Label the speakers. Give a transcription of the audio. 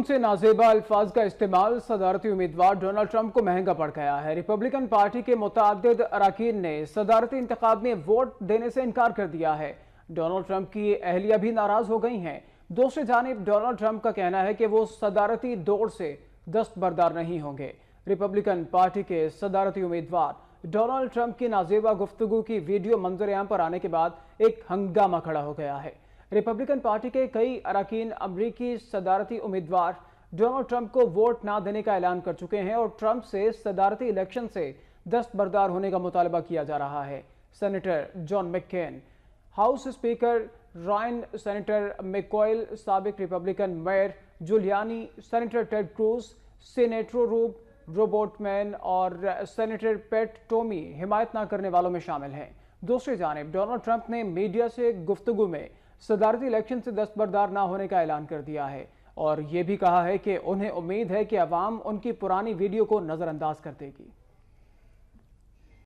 Speaker 1: से नाजेबा अल्फाज का इस्तेमाल सदारती उम्मीदवार डोनाल्ड ट्रंप को महंगा पड़ गया है। रिपब्लिकन पार्टी के मुतअद्दिद अरकान ने सदारती इंतखाब में वोट देने से इनकार कर दिया है। डोनाल्ड ट्रंप की अहलिया भी नाराज हो गई हैं। दूसरी जानिब डोनाल्ड ट्रंप का कहना है कि वो सदारती दौड़ से दस्तबरदार नहीं होंगे। रिपब्लिकन पार्टी के सदारती उम्मीदवार डोनाल्ड ट्रंप की नाजेबा गुफ्तगू की वीडियो मंजर-ए-आम पर आने के बाद एक हंगामा खड़ा हो गया है। रिपब्लिकन पार्टी के कई अरकान अमरीकी सदारती उम्मीदवार डोनाल्ड ट्रंप को वोट ना देने का ऐलान कर चुके हैं और ट्रंप से सदारती इलेक्शन से दस्तबरदार होने का मुतालबा किया जा रहा है। Senator John McCain, house speaker Ryan, senator मैकॉयल, साबिक Republican mayor Giuliani, senator Ted Cruz, senator Rob Portman और सेनेटर पैट टोमी हिमायत न करने वालों में शामिल हैं। दूसरी जानिब डोनाल्ड ट्रंप ने मीडिया से गुफ्तगू में सदारती इलेक्शन से दस्तबरदार ना होने का ऐलान कर दिया है और ये भी कहा है कि उन्हें उम्मीद है कि अवाम उनकी पुरानी वीडियो को नजरअंदाज कर देगी।